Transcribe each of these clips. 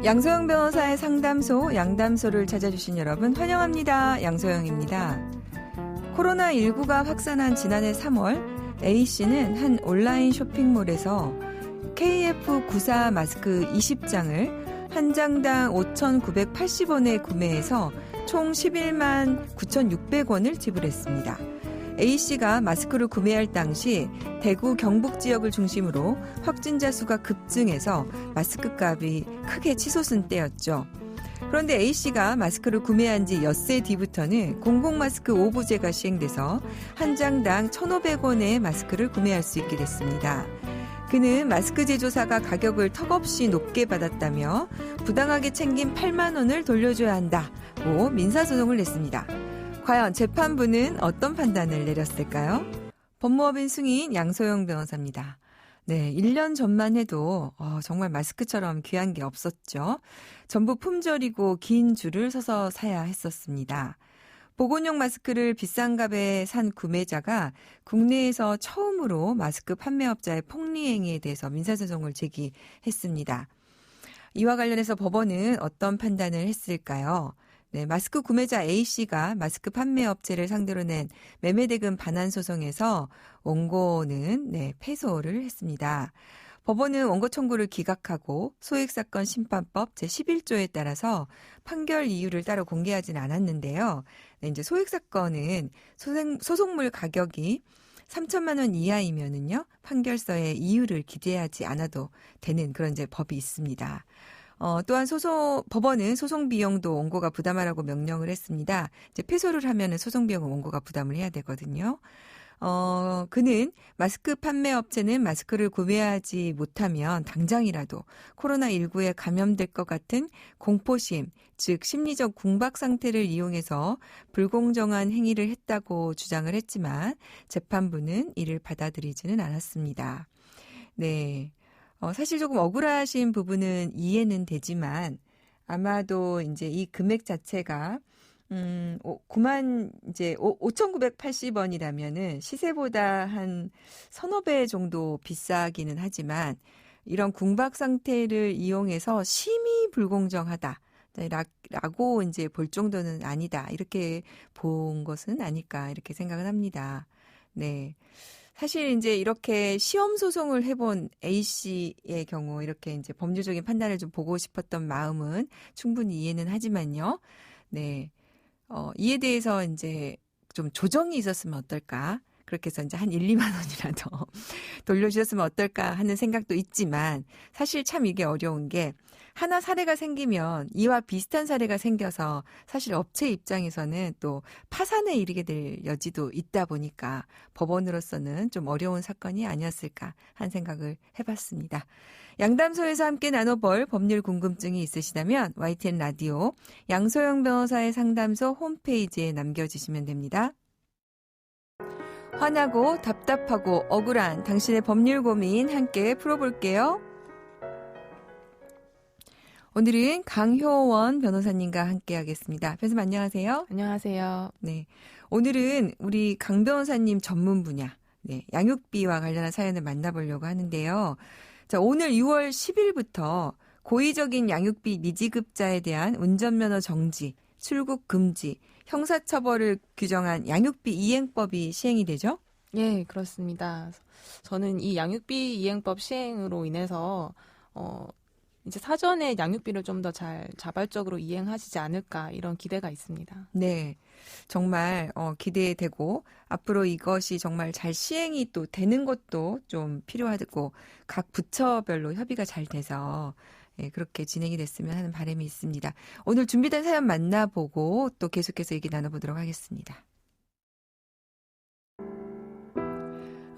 양소영 변호사의 상담소, 양담소를 찾아주신 여러분 환영합니다. 양소영입니다. 코로나19가 확산한 지난해 3월 A씨는 한 온라인 쇼핑몰에서 KF94 마스크 20장을 한 장당 5,980원에 구매해서 총 11만 9,600원을 지불했습니다. A씨가 마스크를 구매할 당시 대구 경북 지역을 중심으로 확진자 수가 급증해서 마스크 값이 크게 치솟은 때였죠. 그런데 A씨가 마스크를 구매한 지 엿새 뒤부터는 공공마스크 5부제가 시행돼서 한 장당 1,500원의 마스크를 구매할 수 있게 됐습니다. 그는 마스크 제조사가 가격을 턱없이 높게 받았다며 부당하게 챙긴 8만 원을 돌려줘야 한다고 민사소송을 냈습니다. 과연 재판부는 어떤 판단을 내렸을까요? 법무법인 승인 양소영 변호사입니다. 네, 1년 전만 해도 정말 마스크처럼 귀한 게 없었죠. 전부 품절이고 긴 줄을 서서 사야 했었습니다. 보건용 마스크를 비싼 값에 산 구매자가 국내에서 처음으로 마스크 판매업자의 폭리행위에 대해서 민사소송을 제기했습니다. 이와 관련해서 법원은 어떤 판단을 했을까요? 네, 마스크 구매자 A씨가 마스크 판매업체를 상대로 낸 매매대금 반환 소송에서 원고는 패소를 했습니다. 법원은 원고 청구를 기각하고 소액사건 심판법 제11조에 따라서 판결 이유를 따로 공개하진 않았는데요. 네, 이제 소액사건은 소송물 가격이 3천만 원 이하이면은요, 판결서에 이유를 기재하지 않아도 되는 그런 이제 법이 있습니다. 또한 법원은 소송 비용도 원고가 부담하라고 명령을 했습니다. 이제 패소를 하면은 소송 비용은 원고가 부담을 해야 되거든요. 그는 마스크 판매 업체는 마스크를 구매하지 못하면 당장이라도 코로나19에 감염될 것 같은 공포심, 즉 심리적 궁박 상태를 이용해서 불공정한 행위를 했다고 주장을 했지만 재판부는 이를 받아들이지는 않았습니다. 네. 사실 조금 억울하신 부분은 이해는 되지만 아마도 이제 이 금액 자체가 5,980원이라면은 시세보다 한 서너 배 정도 비싸기는 하지만 이런 궁박 상태를 이용해서 심히 불공정하다. 라고 이제 볼 정도는 아니다. 이렇게 본 것은 아닐까 이렇게 생각을 합니다. 네. 사실 이제 이렇게 시험 소송을 해본 A씨의 경우 이렇게 이제 법률적인 판단을 좀 보고 싶었던 마음은 충분히 이해는 하지만요. 네. 이에 대해서 이제 좀 조정이 있었으면 어떨까? 그렇게 해서 이제 한 1, 2만 원이라도 돌려주셨으면 어떨까 하는 생각도 있지만 사실 참 이게 어려운 게 하나 사례가 생기면 이와 비슷한 사례가 생겨서 사실 업체 입장에서는 또 파산에 이르게 될 여지도 있다 보니까 법원으로서는 좀 어려운 사건이 아니었을까 하는 생각을 해봤습니다. 양담소에서 함께 나눠볼 법률 궁금증이 있으시다면 YTN 라디오 양소영 변호사의 상담소 홈페이지에 남겨주시면 됩니다. 화나고 답답하고 억울한 당신의 법률 고민 함께 풀어볼게요. 오늘은 강효원 변호사님과 함께 하겠습니다. 변호사님 안녕하세요. 안녕하세요. 네, 오늘은 우리 강 변호사님 전문 분야 양육비와 관련한 사연을 만나보려고 하는데요. 자, 오늘 6월 10일부터 고의적인 양육비 미지급자에 대한 운전면허 정지, 출국 금지, 형사처벌을 규정한 양육비 이행법이 시행이 되죠? 예, 그렇습니다. 저는 이 양육비 이행법 시행으로 인해서 이제 사전에 양육비를 좀 더 잘 자발적으로 이행하시지 않을까 이런 기대가 있습니다. 네, 정말 기대되고 앞으로 이것이 정말 잘 시행이 또 되는 것도 좀 필요하고 각 부처별로 협의가 잘 돼서 그렇게 진행이 됐으면 하는 바람이 있습니다. 오늘 준비된 사연 만나보고 또 계속해서 얘기 나눠보도록 하겠습니다.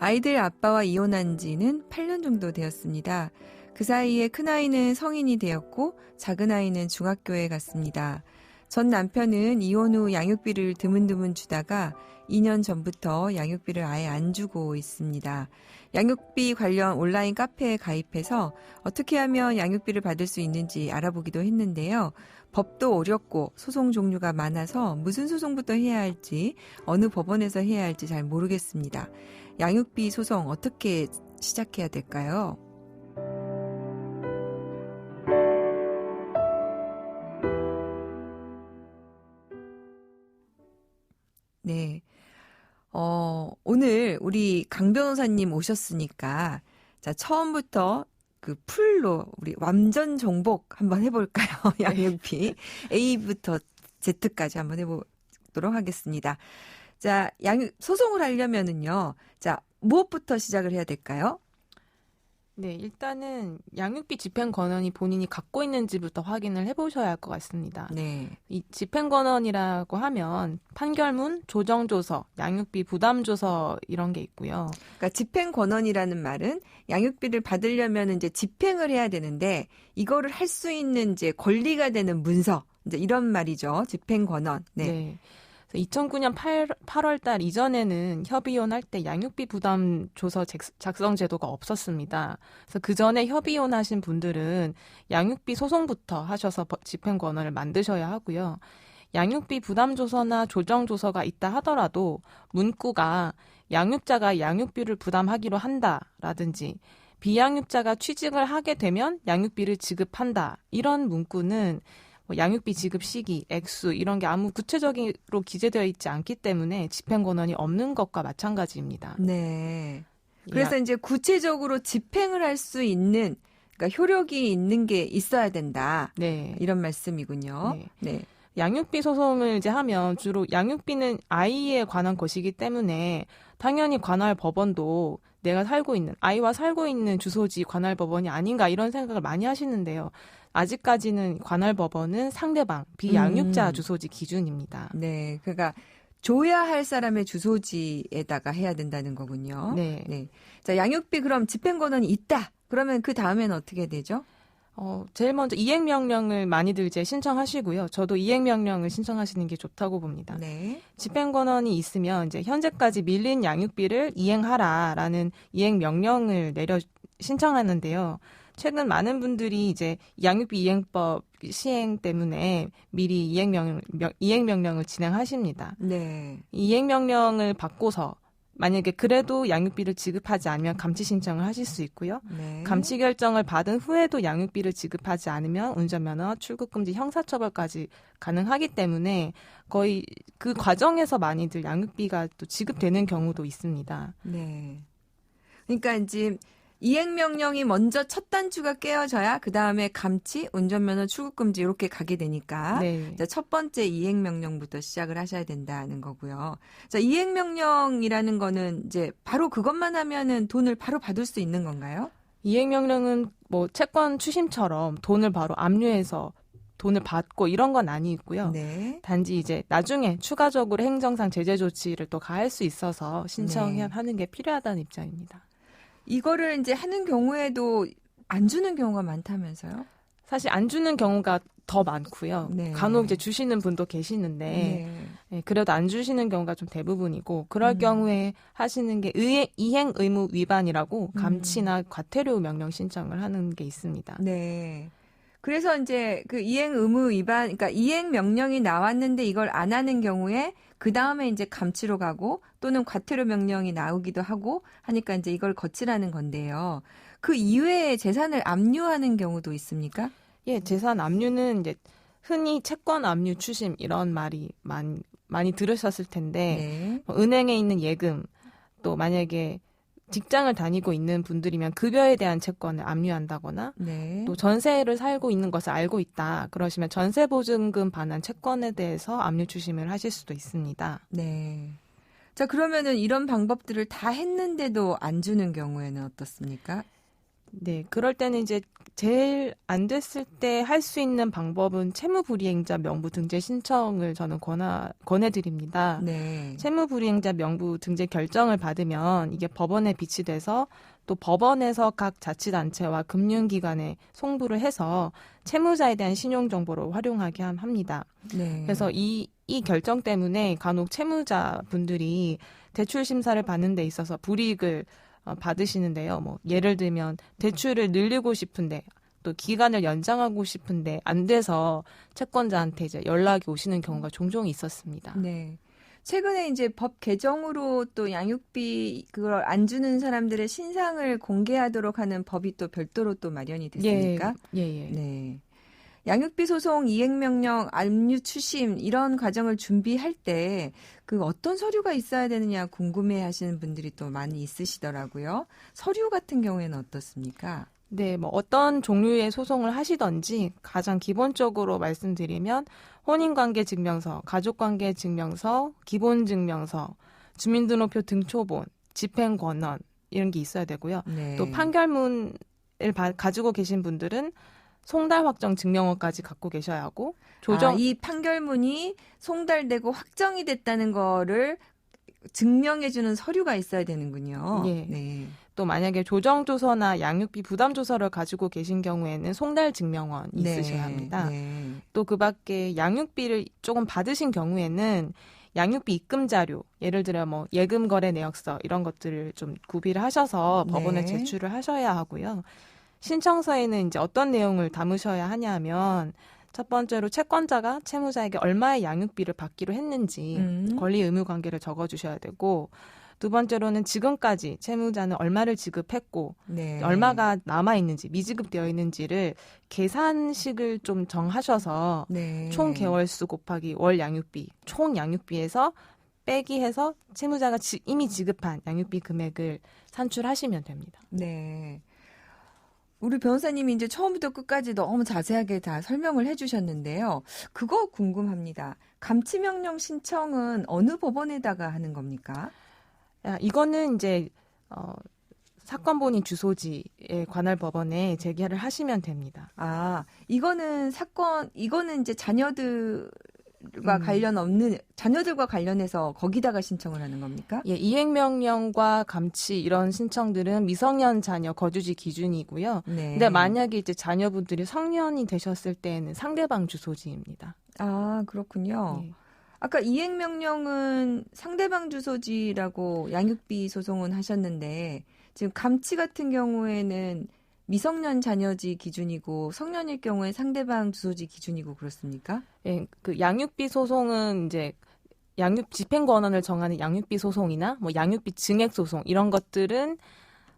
아이들 아빠와 이혼한 지는 8년 정도 되었습니다. 그 사이에 큰아이는 성인이 되었고 작은아이는 중학교에 갔습니다. 전 남편은 이혼 후 양육비를 드문드문 주다가 2년 전부터 양육비를 아예 안 주고 있습니다. 양육비 관련 온라인 카페에 가입해서 어떻게 하면 양육비를 받을 수 있는지 알아보기도 했는데요. 법도 어렵고 소송 종류가 많아서 무슨 소송부터 해야 할지 어느 법원에서 해야 할지 잘 모르겠습니다. 양육비 소송 어떻게 시작해야 될까요? 네. 오늘 우리 강 변호사님 오셨으니까 자, 처음부터 그 풀로 우리 완전 정복 한번 해볼까요? 양육비 A부터 Z까지 한번 해보도록 하겠습니다. 자, 소송을 하려면은요. 자, 무엇부터 시작을 해야 될까요? 네, 일단은 양육비 집행권한이 본인이 갖고 있는지부터 확인을 해보셔야 할 것 같습니다. 네. 이 집행권한이라고 하면 판결문, 조정조서, 양육비 부담조서 이런 게 있고요. 그러니까 집행권한이라는 말은 양육비를 받으려면 이제 집행을 해야 되는데 이거를 할 수 있는 이제 권리가 되는 문서 이제 이런 말이죠. 집행권한. 네. 2009년 8월 달 이전에는 협의혼 할 때 양육비 부담 조서 작성 제도가 없었습니다. 그래서 그 전에 협의혼 하신 분들은 양육비 소송부터 하셔서 집행 권한을 만드셔야 하고요. 양육비 부담 조서나 조정 조서가 있다 하더라도 문구가 양육자가 양육비를 부담하기로 한다라든지 비양육자가 취직을 하게 되면 양육비를 지급한다. 이런 문구는 양육비 지급 시기, 액수 이런 게 아무 구체적으로 기재되어 있지 않기 때문에 집행 권한이 없는 것과 마찬가지입니다. 네. 그래서 이제 구체적으로 집행을 할 수 있는 그러니까 효력이 있는 게 있어야 된다. 네. 이런 말씀이군요. 네. 네. 양육비 소송을 이제 하면 주로 양육비는 아이에 관한 것이기 때문에 당연히 관할 법원도 내가 아이와 살고 있는 주소지 관할 법원이 아닌가 이런 생각을 많이 하시는데요. 아직까지는 관할 법원은 상대방, 비양육자 주소지 기준입니다. 네. 그러니까 줘야 할 사람의 주소지에다가 해야 된다는 거군요. 네. 네. 자, 양육비 그럼 집행 권한이 있다. 그러면 그 다음에는 어떻게 되죠? 제일 먼저 이행명령을 많이들 이제 신청하시고요. 저도 이행명령을 신청하시는 게 좋다고 봅니다. 네. 집행권한이 있으면 이제 현재까지 밀린 양육비를 이행하라라는 이행명령을 신청하는데요. 최근 많은 분들이 이제 양육비 이행법 시행 때문에 미리 이행명령을 진행하십니다. 네. 이행명령을 받고서 만약에 그래도 양육비를 지급하지 않으면 감치 신청을 하실 수 있고요. 네. 감치 결정을 받은 후에도 양육비를 지급하지 않으면 운전면허, 출국금지, 형사처벌까지 가능하기 때문에 거의 그 과정에서 많이들 양육비가 또 지급되는 경우도 있습니다. 네. 그러니까 이제 이행명령이 먼저 첫 단추가 깨어져야 그 다음에 감치, 운전면허, 출국금지 이렇게 가게 되니까 네. 자, 첫 번째 이행명령부터 시작을 하셔야 된다는 거고요. 자, 이행명령이라는 거는 이제 바로 그것만 하면은 돈을 바로 받을 수 있는 건가요? 이행명령은 뭐 채권 추심처럼 돈을 바로 압류해서 돈을 받고 이런 건 아니고요. 네. 단지 이제 나중에 추가적으로 행정상 제재 조치를 또 가할 수 있어서 신청해야 하는 게 필요하다는 입장입니다. 이거를 이제 하는 경우에도 안 주는 경우가 많다면서요? 사실 안 주는 경우가 더 많고요. 네. 간혹 이제 주시는 분도 계시는데 네, 그래도 안 주시는 경우가 좀 대부분이고 그럴 경우에 하시는 게 이행 의무 위반이라고 감치나 과태료 명령 신청을 하는 게 있습니다. 네. 그래서 이제 그 이행 의무 위반, 그러니까 이행 명령이 나왔는데 이걸 안 하는 경우에 그 다음에 이제 감치로 가고 또는 과태료 명령이 나오기도 하고 하니까 이제 이걸 거치라는 건데요. 그 이외에 재산을 압류하는 경우도 있습니까? 예, 재산 압류는 이제 흔히 채권 압류 추심 이런 말이 많이 들으셨을 텐데 네. 은행에 있는 예금 또 만약에 직장을 다니고 있는 분들이면 급여에 대한 채권을 압류한다거나 네. 또 전세를 살고 있는 것을 알고 있다. 그러시면 전세보증금 반환 채권에 대해서 압류 추심을 하실 수도 있습니다. 네. 자, 그러면은 이런 방법들을 다 했는데도 안 주는 경우에는 어떻습니까? 네, 그럴 때는 이제 제일 안 됐을 때 할 수 있는 방법은 채무불이행자 명부 등재 신청을 저는 권해드립니다. 네. 채무불이행자 명부 등재 결정을 받으면 이게 법원에 비치돼서 또 법원에서 각 자치단체와 금융기관에 송부를 해서 채무자에 대한 신용정보를 활용하게 합니다. 네. 그래서 이 결정 때문에 간혹 채무자분들이 대출 심사를 받는 데 있어서 불이익을 받으시는데요. 뭐 예를 들면 대출을 늘리고 싶은데 또 기간을 연장하고 싶은데 안 돼서 채권자한테 이제 연락이 오시는 경우가 종종 있었습니다. 네. 최근에 이제 법 개정으로 또 양육비 그걸 안 주는 사람들의 신상을 공개하도록 하는 법이 또 별도로 또 마련이 됐습니까? 예. 네. 양육비 소송, 이행명령, 압류 추심 이런 과정을 준비할 때 그 어떤 서류가 있어야 되느냐 궁금해 하시는 분들이 또 많이 있으시더라고요. 서류 같은 경우에는 어떻습니까? 네, 뭐 어떤 종류의 소송을 하시던지 가장 기본적으로 말씀드리면 혼인관계 증명서, 가족관계 증명서, 기본증명서, 주민등록표 등초본, 집행권원 이런 게 있어야 되고요. 네. 또 판결문을 가지고 계신 분들은 송달 확정 증명원까지 갖고 계셔야 하고 이 판결문이 송달되고 확정이 됐다는 거를 증명해주는 서류가 있어야 되는군요. 예. 네. 또 만약에 조정조서나 양육비 부담조서를 가지고 계신 경우에는 송달 증명원이 있으셔야 합니다. 네. 또 그 밖에 양육비를 조금 받으신 경우에는 양육비 입금 자료, 예를 들어 뭐 예금 거래 내역서 이런 것들을 좀 구비를 하셔서 법원에 네. 제출을 하셔야 하고요. 신청서에는 이제 어떤 내용을 담으셔야 하냐면 첫 번째로 채권자가 채무자에게 얼마의 양육비를 받기로 했는지 권리 의무 관계를 적어주셔야 되고 두 번째로는 지금까지 채무자는 얼마를 지급했고 네. 얼마가 남아있는지 미지급되어 있는지를 계산식을 좀 정하셔서 네. 총 개월수 곱하기 월 양육비 총 양육비에서 빼기 해서 채무자가 이미 지급한 양육비 금액을 산출하시면 됩니다. 네. 우리 변호사님이 이제 처음부터 끝까지 너무 자세하게 다 설명을 해주셨는데요. 그거 궁금합니다. 감치명령 신청은 어느 법원에다가 하는 겁니까? 이거는 이제 사건 본위 주소지의 관할 법원에 제기를 하시면 됩니다. 이거는 이제 자녀들과 관련해서 거기다가 신청을 하는 겁니까? 예, 이행명령과 감치 이런 신청들은 미성년 자녀 거주지 기준이고요. 네. 근데 만약에 이제 자녀분들이 성년이 되셨을 때는 상대방 주소지입니다. 그렇군요. 예. 아까 이행명령은 상대방 주소지라고 양육비 소송은 하셨는데 지금 감치 같은 경우에는 미성년 자녀지 기준이고 성년일 경우에 상대방 주소지 기준이고 그렇습니까? 예, 그 양육비 소송은 이제 집행 권한을 정하는 양육비 소송이나 뭐 양육비 증액 소송 이런 것들은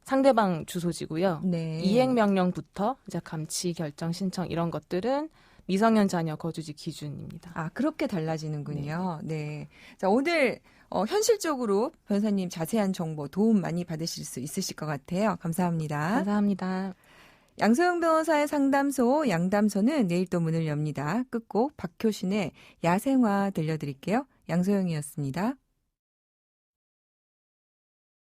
상대방 주소지고요. 네. 이행명령부터 이제 감치 결정 신청 이런 것들은 미성년 자녀 거주지 기준입니다. 그렇게 달라지는군요. 네. 자, 오늘 현실적으로 변호사님 자세한 정보 도움 많이 받으실 수 있으실 것 같아요. 감사합니다. 감사합니다. 양소영 변호사의 상담소 양담소는 내일 또 문을 엽니다. 끝곡 박효신의 야생화 들려드릴게요. 양소영이었습니다.